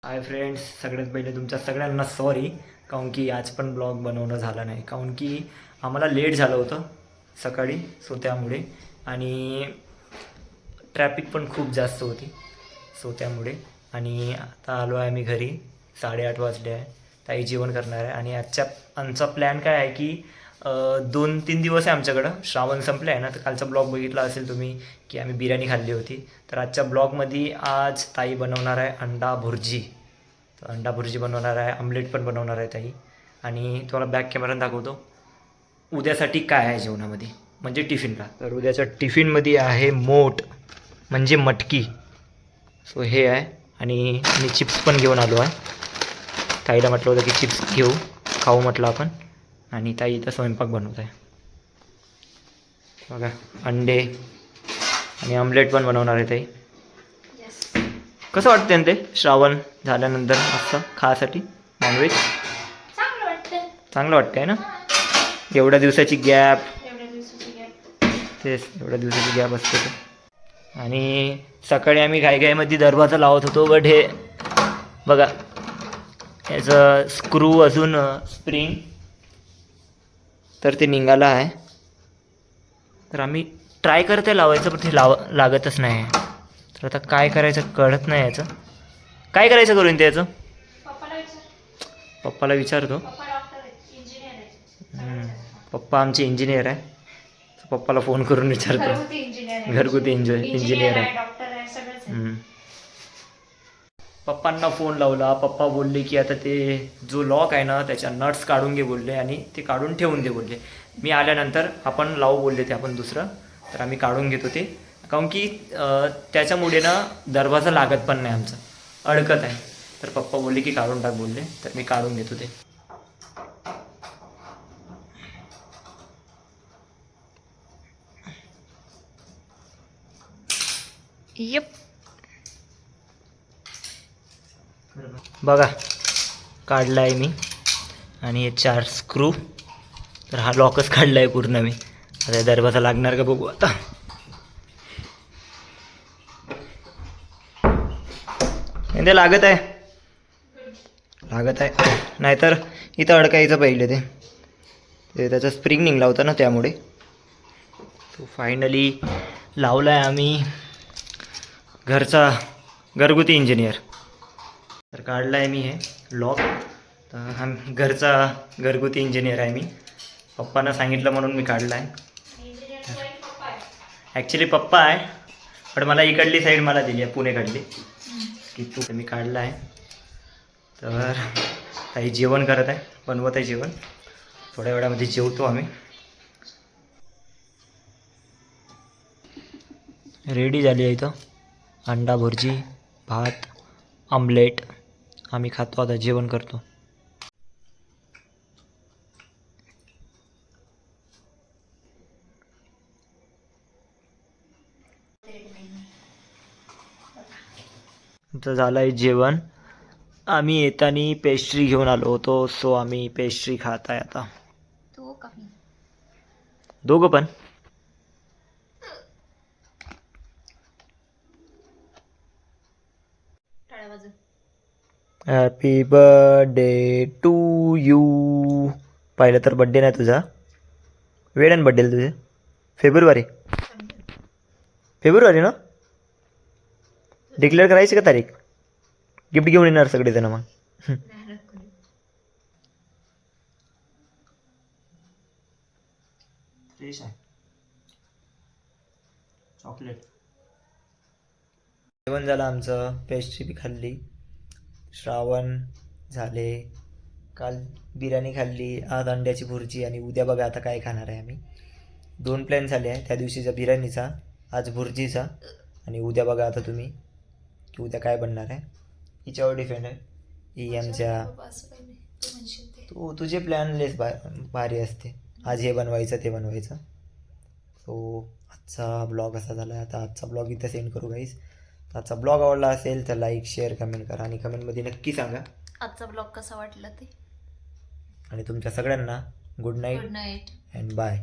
Hi friends, सगळ्यात पहिले तुमच्या सगळ्यांना सॉरी, काऊन की आज पण ब्लॉग बनवणं झालं नाही, काऊन की आम्हाला लेट झालं होतं सकाळी, सो त्यामुळे आणि ट्रॅफिक पण खूप जास्त होती, सो त्यामुळे. आणि आता आलो आहे आम्ही घरी, 8:30 वाजले आहे. ताई जेवण करणार आहे आणि आमचा प्लॅन काय आहे की 2-3 दिवस आहे आमच्याकडं. श्रावण संपलं आहे ना, तर कालचा ब्लॉग बघितला असेल तुम्ही की आम्ही बिर्याणी खाल्ली होती. तर आजच्या ब्लॉगमध्ये आज ताई बनवणार आहे अंडा भुर्जी. तर अंडा भुर्जी बनवणार आहे, आमलेट पण बनवणार आहे ताई. आणि तुम्हाला बॅक कॅमेरानं दाखवतो उद्यासाठी काय आहे जेवणामध्ये, म्हणजे टिफिनला. तर उद्याच्या टिफिनमध्ये आहे मोठ म्हणजे मटकी, सो हे आहे. आणि मी चिप्स पण घेऊन आलो आहे. ताईला म्हटलं होतं की चिप्स खाऊ म्हटलं आपण. आणि ताई इथं स्वयंपाक बनवत आहे बघा. अंडे आणि आमलेट पण बनवणार आहे ताई. कसं वाटतं ते श्रावण झाल्यानंतर असं खायसाठी नॉनव्हेज? चांगलं वाटतंय ना. एवढ्या दिवसाची गॅप, तेच एवढ्या दिवसाची गॅप असते ते. आणि सकाळी आम्ही घाईघाईमध्ये दरवाजा लावत होतो, बट हे बघा याचं स्क्रू अजून स्प्रिंग तर ते निघालं आहे. तर आम्ही ट्राय करते लावायचं, पण ते लागतच नाही आहे. तर आता काय करायचं कळत नाही याचं. काय करायचं करून ते याचं? पप्पाला विचारतो. पप्पा आमचे इंजिनियर आहे, पप्पाला फोन करून विचारतो. घरगुती इंजिनियर आहे. पप्पांना फोन लावला. पप्पा बोलले की आता ते जो लॉक आहे ना त्याच्या नट्स काढून घे बोलले, आणि ते काढून ठेवून दे बोलले. मी आल्यानंतर आपण लावू बोलले ते आपण दुसरं. तर आम्ही काढून घेतो ते, काऊन की त्याच्यामुळे ना दरवाजा लागत पण नाही, आमचं अडकत आहे. तर पप्पा बोलले की काढून टाक बोलले, तर मी काढून घेतो ते. यप, बघा काढला आहे मी. आणि हे 4 स्क्रू. तर हा लॉकच काढला आहे पूर्ण मी. आता दरवाजा लागणार का बघू आता. ते लागत आहे, नाहीतर इथं अडकायचं पहिले ते त्याचा स्प्रिंग निघला होता ना, त्यामुळे. तो फायनली लावला आहे आम्ही, घरगुती इंजिनियर. तर काढला आहे मी हे लॉक. तर घरचा घरगुती इंजिनियर आहे मी. पप्पांना सांगितलं म्हणून मी काढला आहे. ॲक्च्युली पप्पा आहे, पण मला इकडली साईड मला दिली आहे, पुणेकडली, की तू. मी काढला आहे. तर काही जेवण करत आहे, बनवत आहे जेवण. थोड्या वेळामध्ये जेवतो आम्ही. रेडी झाली आहे इथं अंडा भुर्जी, भात, आमलेट. आम्ही खातो आता, जेवण करतो. आमचं झालं आहे जेवण. आम्ही येताना पेस्ट्री घेऊन आलो होतो, सो आम्ही पेस्ट्री खात आहे आता. दोघं पण. Happy birthday to you. पाहिलं तर बड्डे नाही तुझा, वेळेन बड्डेला तुझे. फेब्रुवारी ना. डिक्लेअर करायची का तारीख? गिफ्ट घेऊन येणार सगळेजण मग. फ्रेश आहे चॉकलेट. जेवण झालं आमचं, पेस्ट्री बी खाल्ली. श्रावण झाले. काल बिर्याणी खाल्ली, आज अंड्याची भुर्जी, आणि उद्या बघा आता काय खाणार आहे आम्ही. 2 प्लॅन झाले आहे, त्या दिवशीचा बिर्याणीचा, आज भुर्जीचा. आणि उद्या बघा आता तुम्ही की उद्या काय बनणार आहे. हिच्यावर डिपेंड आहे. ही आमच्या तुझे प्लॅन लेस भारी असते. आज हे बनवायचं ते बनवायचं. सो आजचा ब्लॉग असा झाला आहे. आता आजचा ब्लॉग इथं सेंड करू गाईस. आजचा ब्लॉग आवडला असेल तर लाईक, शेअर, कमेंट करा, आणि कमेंटमध्ये नक्की सांगा आजचा ब्लॉग कसा वाटला ते. आणि तुमच्या सगळ्यांना गुड नाईट अँड बाय.